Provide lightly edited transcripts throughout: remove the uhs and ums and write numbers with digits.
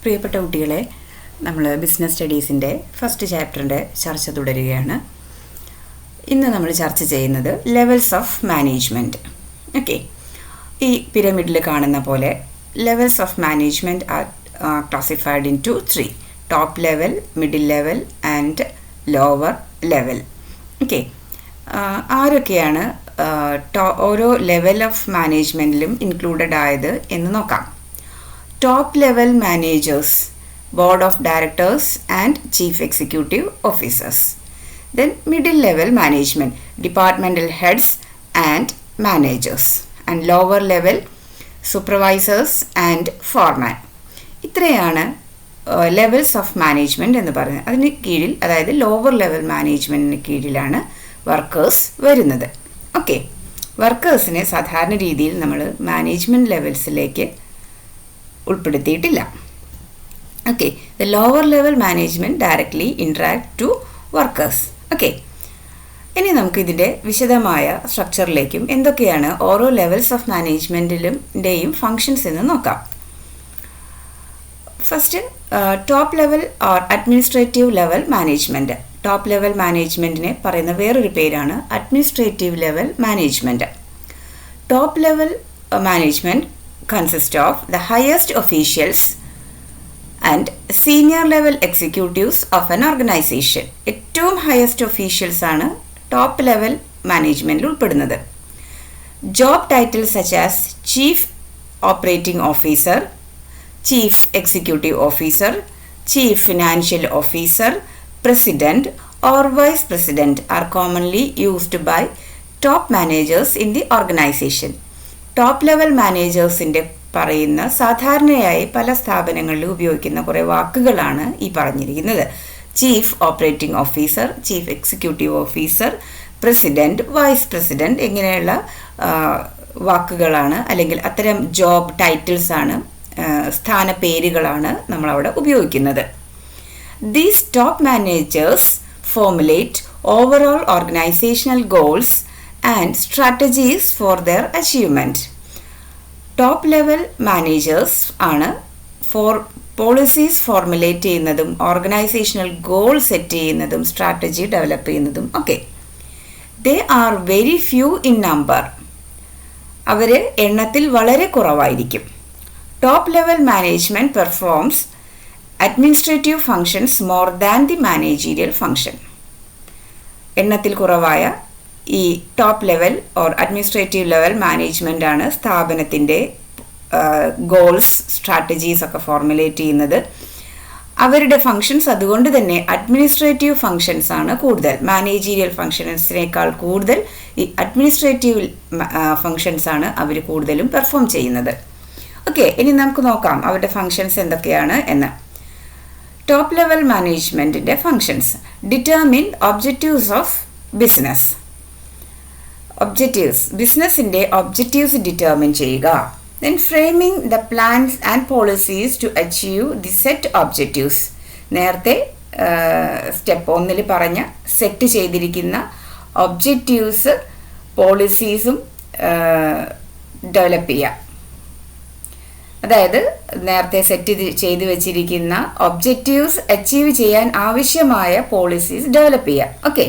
പ്രിയപ്പെട്ട കുട്ടികളെ, നമ്മൾ ബിസിനസ് സ്റ്റഡീസിൻ്റെ ഫസ്റ്റ് ചാപ്റ്ററിൻ്റെ ചർച്ച തുടരുകയാണ്. ഇന്ന് നമ്മൾ ചർച്ച ചെയ്യുന്നത് ലെവൽസ് ഓഫ് മാനേജ്മെൻറ്റ്. ഓക്കെ, ഈ പിരമിഡിൽ കാണുന്ന പോലെ levels of management are classified into 3: top level, middle level and lower level. Okay, ആരൊക്കെയാണ് ഓരോ ലെവൽ ഓഫ് മാനേജ്മെൻറ്റിലും ഇൻക്ലൂഡഡ് ആയത് എന്ന് നോക്കാം. Top level managers, board of directors and chief executive officers. Then middle level management, departmental heads and managers, and lower level supervisors and foreman. ഇത്രയാണ് levels of management എന്ന് പറയുന്നത്. അതിന് കീഴിൽ, അതായത് ലോവർ ലെവൽ മാനേജ്മെൻറ്റിന് കീഴിലാണ് വർക്കേഴ്സ് വരുന്നത്. ഓക്കെ, വർക്കേഴ്സിനെ സാധാരണ രീതിയിൽ നമ്മൾ മാനേജ്മെൻറ്റ് ലെവൽസിലേക്ക് ഉൾപ്പെടുത്തിയിട്ടില്ല. Okay, the lower level management directly interact to workers. Okay, ഇനി നമുക്ക് ഇതിൻ്റെ വിശദമായ സ്ട്രക്ചറിലേക്കും എന്തൊക്കെയാണ് ഓരോ ലെവൽസ് ഓഫ് മാനേജ്മെൻറ്റിൻ്റെയും ഫങ്ഷൻസ് എന്ന് നോക്കാം. First, top level or administrative level management. Top level മാനേജ്മെൻറ്റിനെ പറയുന്ന വേറൊരു പേരാണ് administrative level management. Top level management consist of the highest officials and senior level executives of an organization. ഏറ്റവും ഹയസ്റ്റ് ഒഫീഷ്യൽസ് ആണ് top level മാനേജ്മെൻറ്റിൽ ഉൾപ്പെടുന്നത്. Job title such as chief operating officer, chief executive officer, chief financial officer, president or vice president are commonly used by top managers in the organization. Top level മാനേജേഴ്സിൻ്റെ പറയുന്ന സാധാരണയായി പല സ്ഥാപനങ്ങളിലും ഉപയോഗിക്കുന്ന കുറേ വാക്കുകളാണ് ഈ പറഞ്ഞിരിക്കുന്നത്. Chief operating officer, chief executive officer, president, vice president ഇങ്ങനെയുള്ള വാക്കുകളാണ്, അല്ലെങ്കിൽ അത്തരം ജോബ് ടൈറ്റിൽസ് ആണ്, സ്ഥാനപ്പേരുകളാണ് നമ്മളവിടെ ഉപയോഗിക്കുന്നത്. These top managers formulate overall organizational goals and strategies for their achievement. Top level managers ആണ് പോളിസീസ് ഫോർമുലേറ്റ് ചെയ്യുന്നതും ഓർഗനൈസേഷണൽ ഗോൾ സെറ്റ് ചെയ്യുന്നതും സ്ട്രാറ്റജി ഡെവലപ്പ് ചെയ്യുന്നതും ഒക്കെ. They are very few in number. അവർ എണ്ണത്തിൽ വളരെ കുറവായിരിക്കും. Top level management performs administrative functions more than the managerial function. എണ്ണത്തിൽ കുറവായ ഈ top level or administrative level management ആണ് സ്ഥാപനത്തിൻ്റെ ഗോൾസ്, സ്ട്രാറ്റജീസ് ഒക്കെ ഫോർമുലേറ്റ് ചെയ്യുന്നത്. അവരുടെ ഫങ്ഷൻസ് അതുകൊണ്ട് തന്നെ അഡ്മിനിസ്ട്രേറ്റീവ് ഫങ്ഷൻസ് ആണ് കൂടുതൽ. മാനേജീരിയൽ ഫങ്ഷൻസിനേക്കാൾ കൂടുതൽ ഈ അഡ്മിനിസ്ട്രേറ്റീവ് ഫങ്ഷൻസ് ആണ് അവർ കൂടുതലും പെർഫോം ചെയ്യുന്നത്. ഓക്കെ, ഇനി നമുക്ക് നോക്കാം അവരുടെ ഫങ്ഷൻസ് എന്തൊക്കെയാണ് എന്ന്. ടോപ്പ് ലെവൽ മാനേജ്മെൻറ്റിൻ്റെ functions: determine objectives of business. Objectives, ബിസിനസ്സിൻ്റെ ഒബ്ജക്റ്റീവ്സ് ഡിറ്റർമിൻ ചെയ്യുക. Then framing the plans and policies to achieve the set objectives. നേരത്തെ സ്റ്റെപ്പ് 1 പറഞ്ഞ സെറ്റ് ചെയ്തിരിക്കുന്ന ഒബ്ജക്റ്റീവ്സ്, പോളിസീസും ഡെവലപ്പ് ചെയ്യുക. അതായത് നേരത്തെ സെറ്റ് ചെയ്ത് വെച്ചിരിക്കുന്ന ഒബ്ജക്റ്റീവ്സ് അച്ചീവ് ചെയ്യാൻ ആവശ്യമായ പോളിസീസ് ഡെവലപ്പ് ചെയ്യുക. Okay,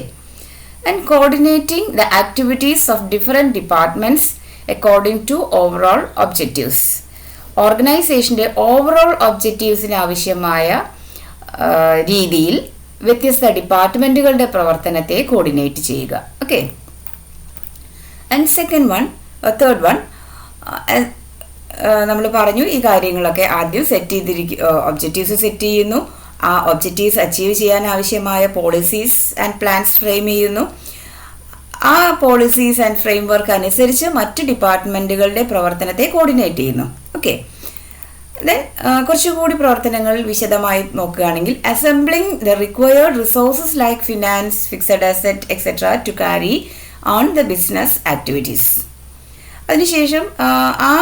and coordinating the activities of different departments according to overall objectives. ഓർഗനൈസേഷൻ്റെ ഓവറോൾ ഒബ്ജക്റ്റീവ്സിന് ആവശ്യമായ രീതിയിൽ വ്യത്യസ്ത ഡിപ്പാർട്ട്മെൻറ്റുകളുടെ പ്രവർത്തനത്തെ കോർഡിനേറ്റ് ചെയ്യുക. ഓക്കെ, ആൻഡ് തേർഡ് വൺ, നമ്മൾ പറഞ്ഞു ഈ കാര്യങ്ങളൊക്കെ ആദ്യം ഒബ്ജക്റ്റീവ്സ് സെറ്റ് ചെയ്യുന്നു, ആ ഒബ്ജക്റ്റീവ്സ് അച്ചീവ് ചെയ്യാൻ ആവശ്യമായ പോളിസീസ് ആൻഡ് പ്ലാൻസ് ഫ്രെയിം ചെയ്യുന്നു, ആ പോളിസീസ് ആൻഡ് ഫ്രെയിം വർക്ക് അനുസരിച്ച് മറ്റ് ഡിപ്പാർട്ട്മെൻറ്റുകളുടെ പ്രവർത്തനത്തെ കോർഡിനേറ്റ് ചെയ്യുന്നു. ഓക്കെ, ദെൻ കുറച്ചുകൂടി പ്രവർത്തനങ്ങൾ വിശദമായി നോക്കുകയാണെങ്കിൽ, assembling the required resources like finance, fixed asset etcetera to carry on the business activities. അതിനുശേഷം ആ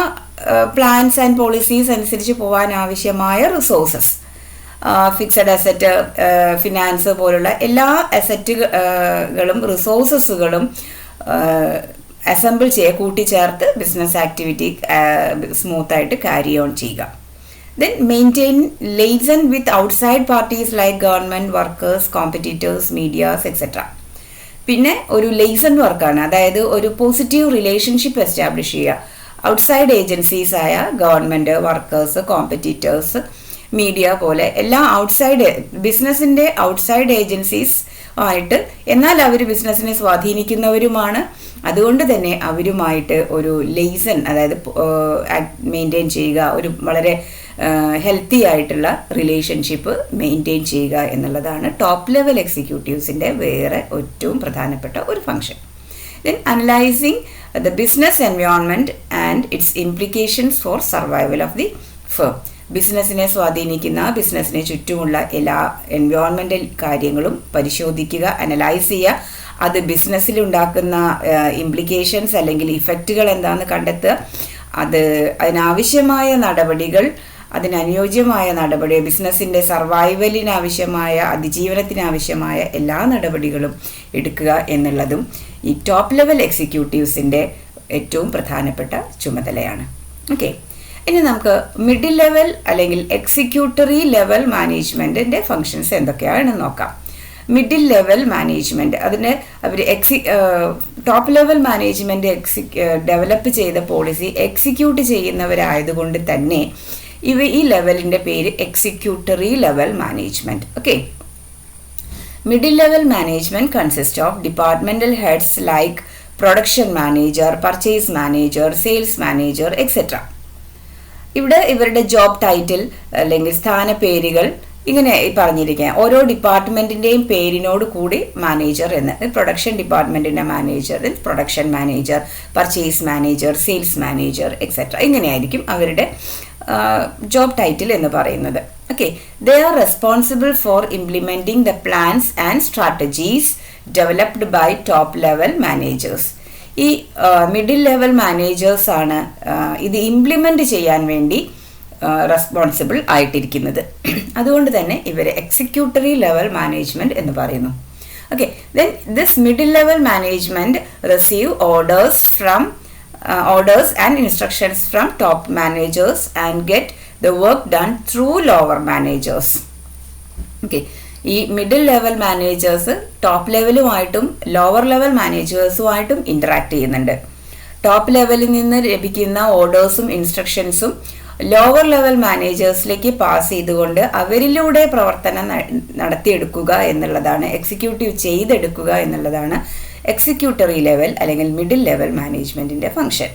പ്ലാൻസ് ആൻഡ് പോളിസീസ് അനുസരിച്ച് പോകാൻ ആവശ്യമായ റിസോഴ്സസ്, ഫിക്സഡ് അസറ്റ്, ഫിനാൻസ് പോലുള്ള എല്ലാ അസറ്റുകളും റിസോഴ്സസുകളും അസംബിൾ കൂട്ടിച്ചേർത്ത് ബിസിനസ് ആക്ടിവിറ്റി സ്മൂത്തായിട്ട് ക്യാരി ഓൺ ചെയ്യുക. Then maintain liaison with outside parties like government, workers, competitors, medias, etc. പിന്നെ ഒരു ലെയ്സൺ വർക്കാണ്, അതായത് ഒരു പോസിറ്റീവ് റിലേഷൻഷിപ്പ് എസ്റ്റാബ്ലിഷ് ചെയ്യുക ഔട്ട്സൈഡ് ഏജൻസീസ് ആയ ഗവൺമെൻറ്, വർക്കേഴ്സ്, കോമ്പറ്റീറ്റേഴ്സ്, മീഡിയ പോലെ എല്ലാ ഔട്ട്സൈഡ് ബിസിനസ്സിൻ്റെ ഔട്ട്സൈഡ് ഏജൻസീസ് ആയിട്ട്, എന്നാൽ അവർ ബിസിനസ്സിനെ സ്വാധീനിക്കുന്നവരുമാണ്. അതുകൊണ്ട് തന്നെ അവരുമായിട്ട് ഒരു ലെയ്സൺ, അതായത് മെയിൻറ്റെയിൻ ചെയ്യുക, ഒരു വളരെ ഹെൽത്തി ആയിട്ടുള്ള റിലേഷൻഷിപ്പ് മെയിൻറ്റെയിൻ ചെയ്യുക എന്നുള്ളതാണ് ടോപ്പ് ലെവൽ എക്സിക്യൂട്ടീവ്സിൻ്റെ വേറെ ഏറ്റവും പ്രധാനപ്പെട്ട ഒരു function. Then analysing the business environment and it's implications four survival of the firm. ബിസിനസ്സിനെ സ്വാധീനിക്കുന്ന, ബിസിനസ്സിനെ ചുറ്റുമുള്ള എല്ലാ എൻവയോൺമെൻ്റൽ കാര്യങ്ങളും പരിശോധിക്കുക, അനലൈസ് ചെയ്യുക, അത് ബിസിനസ്സിലുണ്ടാക്കുന്ന ഇംപ്ലിക്കേഷൻസ് അല്ലെങ്കിൽ ഇഫക്റ്റുകൾ എന്താണെന്ന് കണ്ടെത്തുക, അതിനാവശ്യമായ നടപടികൾ, അതിനനുയോജ്യമായ നടപടി, ബിസിനസ്സിൻ്റെ സർവൈവലിനാവശ്യമായ, അതിജീവനത്തിനാവശ്യമായ എല്ലാ നടപടികളും എടുക്കുക എന്നുള്ളതും ഈ ടോപ്പ് ലെവൽ എക്സിക്യൂട്ടീവ്സിൻ്റെ ഏറ്റവും പ്രധാനപ്പെട്ട ചുമതലയാണ്. ഓക്കെ, ഇനി നമുക്ക് മിഡിൽ ലെവൽ അല്ലെങ്കിൽ എക്സിക്യൂട്ടറി ലെവൽ മാനേജ്മെൻറ്റിൻ്റെ ഫങ്ഷൻസ് എന്തൊക്കെയാണെന്ന് നോക്കാം. മിഡിൽ ലെവൽ മാനേജ്മെൻറ്റ്, അതിന് അവർ ടോപ്പ് ലെവൽ മാനേജ്മെൻറ്റ് ഡെവലപ്പ് ചെയ്ത പോളിസി എക്സിക്യൂട്ട് ചെയ്യുന്നവരായതുകൊണ്ട് തന്നെ ഈ ലെവലിൻ്റെ പേര് executory level management. Okay, middle level management consist of departmental heads like production manager, purchase manager, sales manager, etcetera. ഇവിടെ ഇവരുടെ ജോബ് ടൈറ്റിൽ അല്ലെങ്കിൽ സ്ഥാനപ്പേരുകൾ ഇങ്ങനെ പറഞ്ഞിരിക്കുക. ഓരോ ഡിപ്പാർട്ട്മെൻറ്റിൻ്റെയും പേരിനോട് കൂടി മാനേജർ എന്ന്, പ്രൊഡക്ഷൻ ഡിപ്പാർട്ട്മെൻറ്റിൻ്റെ manager, production manager, purchase manager, sales manager, etcetera. ഇങ്ങനെയായിരിക്കും അവരുടെ ജോബ് ടൈറ്റിൽ എന്ന് പറയുന്നത്. Okay, they are responsible for implementing the plans and strategies developed by top level managers. ഈ മിഡിൽ ലെവൽ മാനേജേഴ്സാണ് ഇത് ഇംപ്ലിമെൻ്റ് ചെയ്യാൻ വേണ്ടി റെസ്പോൺസിബിൾ ആയിട്ടിരിക്കുന്നത്. അതുകൊണ്ട് തന്നെ ഇവരെ എക്സിക്യൂട്ടറി ലെവൽ മാനേജ്മെൻറ്റ് എന്ന് പറയുന്നു. Okay, then this middle level management receive orders and instructions from top managers and get the work done through lower managers. Okay, ഈ മിഡിൽ ലെവൽ മാനേജേഴ്സ് ടോപ്പ് ലെവലുമായിട്ടും lower level മാനേജേഴ്സുമായിട്ടും interact ചെയ്യുന്നുണ്ട്. Top ലെവലിൽ നിന്ന് ലഭിക്കുന്ന ഓർഡേഴ്സും ഇൻസ്ട്രക്ഷൻസും ലോവർ ലെവൽ മാനേജേഴ്സിലേക്ക് പാസ് ചെയ്തുകൊണ്ട് അവരിലൂടെ പ്രവർത്തനം നടത്തിയെടുക്കുക എന്നുള്ളതാണ്, എക്സിക്യൂട്ടീവ് ചെയ്തെടുക്കുക എന്നുള്ളതാണ് എക്സിക്യൂട്ടറി ലെവൽ അല്ലെങ്കിൽ മിഡിൽ ലെവൽ മാനേജ്മെൻറ്റിൻ്റെ function.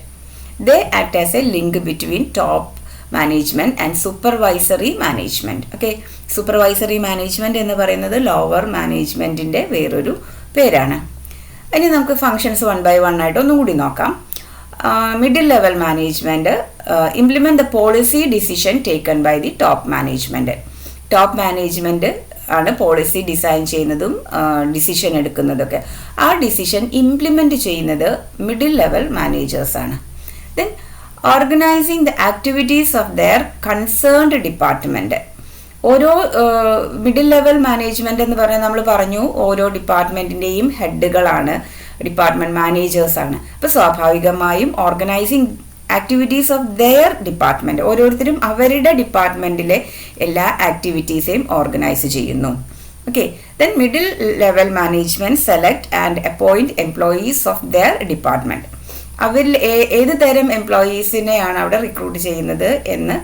They act as a link between top management and supervisory management. Okay, supervisory management എന്ന് പറയുന്നത് ലോവർ മാനേജ്മെൻറ്റിൻ്റെ വേറൊരു പേരാണ്. ഇനി നമുക്ക് ഫങ്ഷൻസ് 1 by 1 ആയിട്ട് ഒന്നുകൂടി നോക്കാം. Middle level management implement the policy decision taken by the top management. Top management ആണ് പോളിസി ഡിസൈൻ ചെയ്യുന്നതും ഡിസിഷൻ എടുക്കുന്നതൊക്കെ. ആ ഡിസിഷൻ ഇംപ്ലിമെൻറ്റ് ചെയ്യുന്നത് മിഡിൽ ലെവൽ മാനേജേഴ്സാണ്. Then organizing the activities of their concerned department. ഓരോ മിഡിൽ ലെവൽ മാനേജ്മെൻറ്റ് എന്ന് പറഞ്ഞാൽ നമ്മൾ പറഞ്ഞു ഓരോ ഡിപ്പാർട്ട്മെൻറ്റിൻ്റെയും ഹെഡുകളാണ്, ഡിപ്പാർട്ട്മെൻറ്റ് മാനേജേഴ്സാണ്. അപ്പോൾ സ്വാഭാവികമായും organising activities of there department, ഓരോരുത്തരും അവരുടെ ഡിപ്പാർട്ട്മെൻറ്റിലെ എല്ലാ ആക്ടിവിറ്റീസെയും ഓർഗനൈസ് ചെയ്യുന്നു. Okay, then middle level management select and appoint employees of their department. അവരിൽ ഏത് തരം എംപ്ലോയീസിനെയാണ് അവിടെ റിക്രൂട്ട് ചെയ്യുന്നത് എന്ന്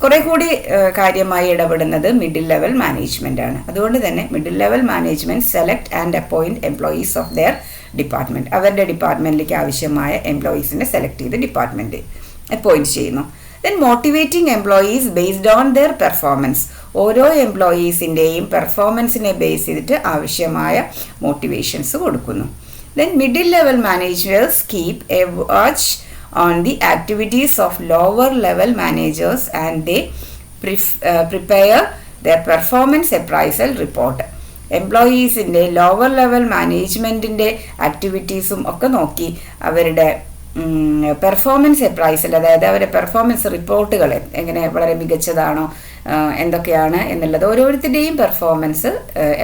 കുറെ കൂടി കാര്യമായി ഇടപെടുന്നത് മിഡിൽ ലെവൽ മാനേജ്മെൻ്റ് ആണ്. അതുകൊണ്ട് തന്നെ middle level management select and appoint employees of their department. അവരുടെ ഡിപ്പാർട്ട്മെൻറ്റിലേക്ക് ആവശ്യമായ എംപ്ലോയീസിനെ സെലക്ട് ചെയ്ത് ഡിപ്പാർട്ട്മെൻറ്റ് അപ്പോയിൻറ്റ് ചെയ്യുന്നു. Then motivating employees based on their performance. ഓരോ എംപ്ലോയീസിൻ്റെയും പെർഫോമൻസിനെ ബേസ് ചെയ്തിട്ട് ആവശ്യമായ മോട്ടിവേഷൻസ് കൊടുക്കുന്നു. Then middle level managers keep a watch on the activities of lower level managers and they prepare their performance appraisal report. എംപ്ലോയീസിൻ്റെ lower level മാനേജ്മെൻറ്റിൻ്റെ ആക്ടിവിറ്റീസും ഒക്കെ നോക്കി അവരുടെ പെർഫോമൻസ് അപ്രൈസൽ, അതായത് അവരുടെ പെർഫോമൻസ് റിപ്പോർട്ടുകൾ എങ്ങനെ വളരെ മികച്ചതാണോ എന്തൊക്കെയാണ് എന്നുള്ളത് ഓരോരുത്തരുടെയും പെർഫോമൻസ്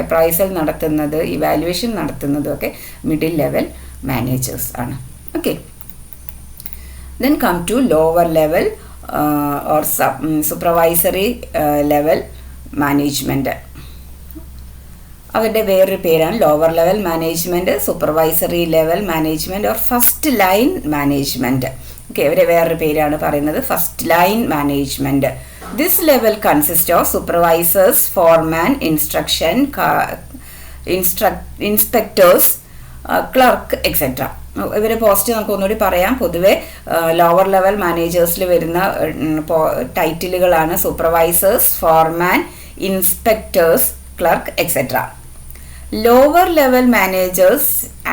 അപ്രൈസൽ നടത്തുന്നത്, ഇവാലുവേഷൻ നടത്തുന്നതും ഒക്കെ മിഡിൽ ലെവൽ മാനേജേഴ്സ് ആണ്. Okay, then come to lower level or supervisory level management. അവരുടെ വേറൊരു പേരാണ് lower level management, supervisory level management or first line management. Okay, അവരുടെ വേറൊരു പേരാണ് പറയുന്നത് first line management. This level consist of supervisors, foreman, inspectors, clerk etcetera. ഇവരെ post നമുക്ക് ഒന്നുകൂടി പറയാം. പൊതുവെ ലോവർ ലെവൽ മാനേജേഴ്സിൽ വരുന്ന ടൈറ്റിലുകളാണ് supervisors, foreman, inspectors, clerk etcetera. Lower level managers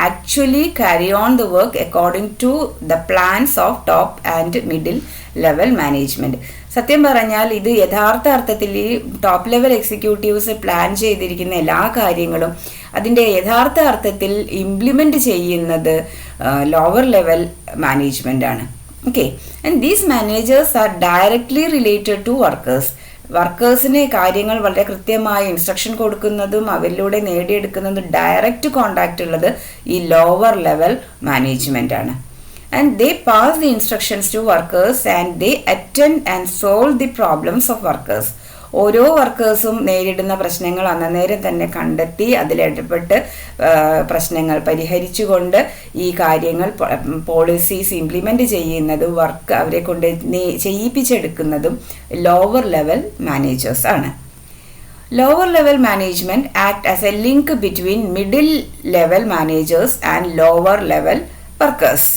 actually carry on the work according to the plans of top and middle level management. സത്യം പറഞ്ഞാൽ ഇത് യഥാർത്ഥ അർത്ഥത്തിൽ ഈ ടോപ്പ് ലെവൽ എക്സിക്യൂട്ടീവ്സ് പ്ലാൻ ചെയ്തിരിക്കുന്ന എല്ലാ കാര്യങ്ങളും അതിൻ്റെ യഥാർത്ഥ അർത്ഥത്തിൽ ഇംപ്ലിമെൻ്റ് ചെയ്യുന്നത് ലോവർ ലെവൽ മാനേജ്മെൻ്റ് ആണ്. Okay, and these managers are directly related to workers. വർക്കേഴ്സിന് കാര്യങ്ങൾ വളരെ കൃത്യമായി ഇൻസ്ട്രക്ഷൻ കൊടുക്കുന്നതും അവരിലൂടെ നേടിയെടുക്കുന്നതും ഡയറക്റ്റ് കോണ്ടാക്റ്റ് ഉള്ളത് ഈ ലോവർ ലെവൽ മാനേജ്മെൻ്റ് ആണ്. And they pass the instructions to workers and they attend and solve the problems of workers. ഓരോ വർക്കേഴ്സും നേരിടുന്ന പ്രശ്നങ്ങൾ അന്നേരം തന്നെ കണ്ടെത്തി അതിലിടപെട്ട് പ്രശ്നങ്ങൾ പരിഹരിച്ചുകൊണ്ട് ഈ കാര്യങ്ങൾ പോളിസീസ് ഇംപ്ലിമെൻ്റ് ചെയ്യുന്നതും വർക്ക് അവരെ കൊണ്ട് ചെയ്യിപ്പിച്ചെടുക്കുന്നതും ലോവർ ലെവൽ മാനേജേഴ്സ് ആണ്. Lower level management act as a link between middle level managers and lower level workers.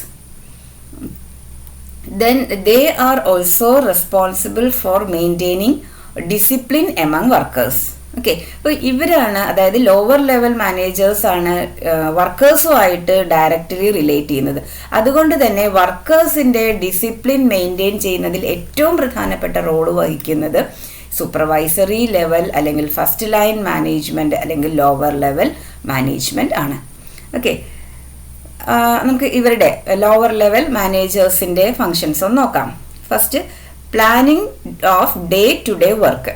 Then they are also responsible for maintaining discipline among workers. Okay, അപ്പോൾ ഇവരാണ്, അതായത് lower level managers ആണ് വർക്കേഴ്സുമായിട്ട് directly relate ചെയ്യുന്നത്. അതുകൊണ്ട് തന്നെ വർക്കേഴ്സിൻ്റെ discipline maintain ചെയ്യുന്നതിൽ ഏറ്റവും പ്രധാനപ്പെട്ട റോള് വഹിക്കുന്നത് സൂപ്പർവൈസറി ലെവൽ അല്ലെങ്കിൽ ഫസ്റ്റ് ലൈൻ മാനേജ്മെൻറ്റ് അല്ലെങ്കിൽ ലോവർ ലെവൽ മാനേജ്മെൻറ്റ് ആണ്. ഓക്കെ, നമുക്ക് ഇവരുടെ ലോവർ ലെവൽ മാനേജേഴ്സിൻ്റെ ഫങ്ഷൻസ് ഒന്ന് നോക്കാം. First, planning of day to day work.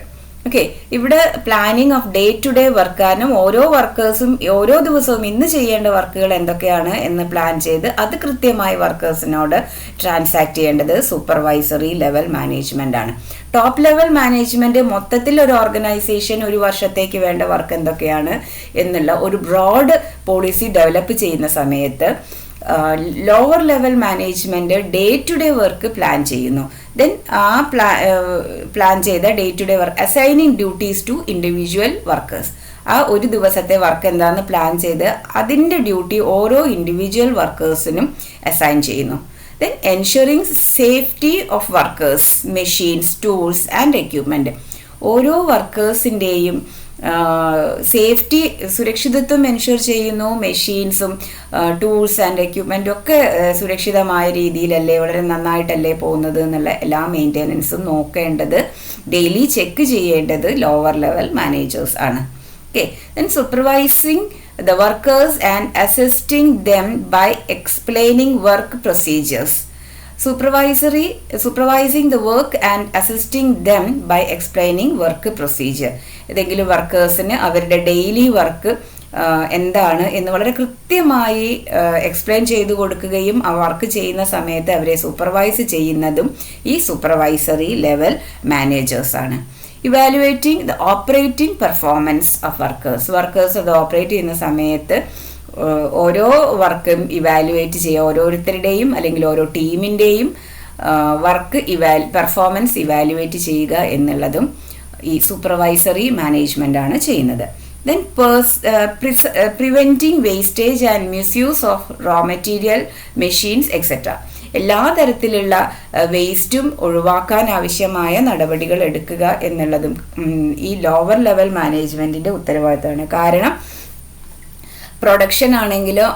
Okay, ഇവിടെ planning of day to day work കാരണം ഓരോ വർക്കേഴ്സും ഓരോ ദിവസവും ഇന്ന് ചെയ്യേണ്ട വർക്കുകൾ എന്തൊക്കെയാണ് എന്ന് പ്ലാൻ ചെയ്ത് അത് കൃത്യമായി വർക്കേഴ്സിനോട് ട്രാൻസാക്ട് ചെയ്യേണ്ടത് സൂപ്പർവൈസറി ലെവൽ മാനേജ്മെൻ്റ് ആണ്. ടോപ്പ് ലെവൽ മാനേജ്മെൻറ്റ് മൊത്തത്തിൽ ഒരു ഓർഗനൈസേഷൻ ഒരു വർഷത്തേക്ക് വേണ്ട വർക്ക് എന്തൊക്കെയാണ് എന്നുള്ള ഒരു ബ്രോഡ് പോളിസി ഡെവലപ്പ് ചെയ്യുന്ന സമയത്ത് lower level management day to day work plan ചെയ്യുന്നു. ദെൻ ആ പ്ലാൻ ചെയ്ത day to day work assigning duties to individual workers. ആ ഒരു ദിവസത്തെ വർക്ക് എന്താണെന്ന് പ്ലാൻ ചെയ്ത് അതിൻ്റെ ഡ്യൂട്ടി ഓരോ ഇൻഡിവിജ്വൽ വർക്കേഴ്സിനും അസൈൻ ചെയ്യുന്നു. Then ensuring safety of workers, machines, tools and equipment. ഓരോ വർക്കേഴ്സിൻ്റെയും സേഫ്റ്റി, സുരക്ഷിതത്വം എൻഷുർ ചെയ്യുന്നു. മെഷീൻസും ടൂൾസ് ആൻഡ് എക്യുപ്മെൻറ്റും ഒക്കെ സുരക്ഷിതമായ രീതിയിലല്ലേ, വളരെ നന്നായിട്ടല്ലേ പോകുന്നത് എന്നുള്ള എല്ലാ മെയിൻ്റെനൻസും നോക്കേണ്ടത്, ഡെയിലി ചെക്ക് ചെയ്യേണ്ടത് ലോവർ ലെവൽ മാനേജേഴ്സ് ആണ്. Okay, then supervising the workers and assisting them by explaining work procedures. Supervising the work and assisting them by explaining work procedure. ഏതെങ്കിലും വർക്കേഴ്സിന് അവരുടെ ഡെയിലി വർക്ക് എന്താണ് എന്ന് വളരെ കൃത്യമായി എക്സ്പ്ലെയിൻ ചെയ്തു കൊടുക്കുകയും ആ വർക്ക് ചെയ്യുന്ന സമയത്ത് അവരെ സൂപ്പർവൈസ് ചെയ്യുന്നതും ഈ സൂപ്പർവൈസറി ലെവൽ മാനേജേഴ്സാണ്. Evaluating the operating performance of workers അത് ഓപ്പറേറ്റ് ചെയ്യുന്ന സമയത്ത് ഓരോ വർക്കും ഇവാലുവേറ്റ് ചെയ്യുക, ഓരോരുത്തരുടെയും അല്ലെങ്കിൽ ഓരോ ടീമിൻ്റെയും വർക്ക് പെർഫോമൻസ് ഇവാലുവേറ്റ് ചെയ്യുക എന്നുള്ളതും ഈ സൂപ്പർവൈസറി മാനേജ്മെൻ്റ് ആണ് ചെയ്യുന്നത്. Then preventing wastage and misuse of raw material, machines etcetera. എല്ലാ തരത്തിലുള്ള വേസ്റ്റും ഒഴിവാക്കാൻ ആവശ്യമായ നടപടികൾ എടുക്കുക എന്നുള്ളതും ഈ ലോവർ ലെവൽ മാനേജ്മെൻറ്റിൻ്റെ ഉത്തരവാദിത്തമാണ്. കാരണം പ്രൊഡക്ഷൻ ആണെങ്കിലും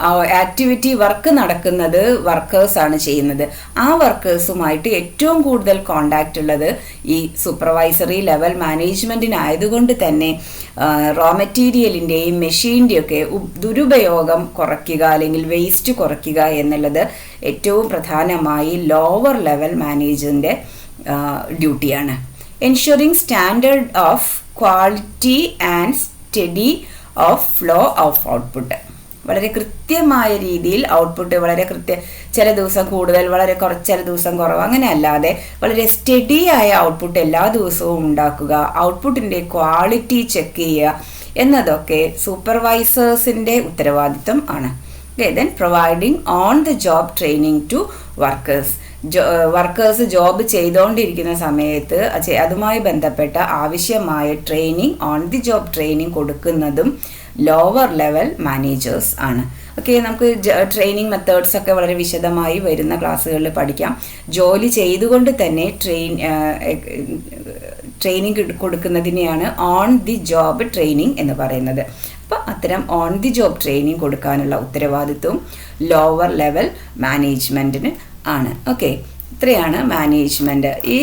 ആക്ടിവിറ്റി വർക്ക് നടക്കുന്നത് വർക്കേഴ്സാണ് ചെയ്യുന്നത്. ആ വർക്കേഴ്സുമായിട്ട് ഏറ്റവും കൂടുതൽ കോണ്ടാക്റ്റ് ഉള്ളത് ഈ സൂപ്പർവൈസറി ലെവൽ മാനേജ്മെൻറ്റിനായതുകൊണ്ട് തന്നെ റോ മെറ്റീരിയലിൻ്റെയും മെഷീൻ്റെയൊക്കെ ദുരുപയോഗം കുറയ്ക്കുക അല്ലെങ്കിൽ വേസ്റ്റ് കുറയ്ക്കുക എന്നുള്ളത് ഏറ്റവും പ്രധാനമായി ലോവർ ലെവൽ മാനേജറിൻ്റെ ഡ്യൂട്ടിയാണ്. Ensuring standard of quality and study of flow of output. വളരെ കൃത്യമായ രീതിയിൽ ഔട്ട്പുട്ട് വളരെ ചില ദിവസം കൂടുതൽ, വളരെ ചില ദിവസം കുറവ്, അങ്ങനെ അല്ലാതെ വളരെ സ്റ്റഡി ആയ ഔട്ട്പുട്ട് എല്ലാ ദിവസവും ഉണ്ടാക്കുക, ഔട്ട്പുട്ടിൻ്റെ ക്വാളിറ്റി ചെക്ക് ചെയ്യുക എന്നതൊക്കെ സൂപ്പർവൈസേഴ്സിൻ്റെ ഉത്തരവാദിത്വം ആണ്. Then providing on the job training to workers. Workers job ചെയ്തുകൊണ്ടിരിക്കുന്ന സമയത്ത് അതുമായി ബന്ധപ്പെട്ട ആവശ്യമായ training, on the job training കൊടുക്കുന്നതും ലോവർ ലെവൽ മാനേജേഴ്സ് ആണ്. ഓക്കെ, നമുക്ക് ട്രെയിനിങ് മെത്തേഡ്സ് ഒക്കെ വളരെ വിശദമായി വരുന്ന ക്ലാസ്സുകളിൽ പഠിക്കാം. ജോലി ചെയ്തുകൊണ്ട് തന്നെ ട്രെയിനിങ് കൊടുക്കുന്നതിനെയാണ് ഓൺ ദി ജോബ് ട്രെയിനിങ് എന്ന് പറയുന്നത്. അപ്പോൾ അത്തരം ഓൺ ദി ജോബ് ട്രെയിനിങ് കൊടുക്കാനുള്ള ഉത്തരവാദിത്വം ലോവർ ലെവൽ മാനേജ്മെൻറ്റിന് ആണ്. ഓക്കെ, ഇത്രയാണ് മാനേജ്മെൻറ്റ്. ഈ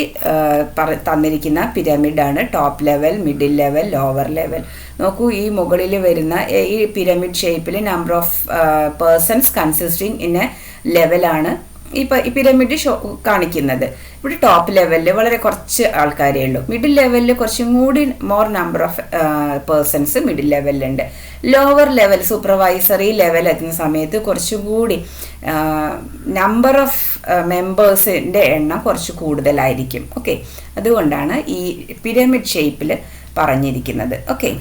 തന്നിരിക്കുന്ന പിരമിഡാണ് top level, middle level, lower level. നോക്കൂ, ഈ മുകളിൽ വരുന്ന ഈ പിരമിഡ് ഷേപ്പിൽ number of persons consisting in a ലെവലാണ് ഈ പിരമിഡ് കാണിക്കുന്നത്. ഇവിടെ ടോപ്പ് ലെവലിൽ വളരെ കുറച്ച് ആൾക്കാരേ ഉള്ളൂ. മിഡിൽ ലെവലിൽ കുറച്ചും കൂടി more number of persons middle ലെവലിലുണ്ട്. ലോവർ ലെവൽ സൂപ്പർവൈസറി ലെവൽ എത്തുന്ന സമയത്ത് കുറച്ചും കൂടി നമ്പർ ഓഫ് മെമ്പേഴ്സിൻ്റെ എണ്ണം കുറച്ച് കൂടുതലായിരിക്കും. ഓക്കെ, അതുകൊണ്ടാണ് ഈ പിരമിഡ് ഷേപ്പിൽ പറഞ്ഞിരിക്കുന്നത്. ഓക്കെ.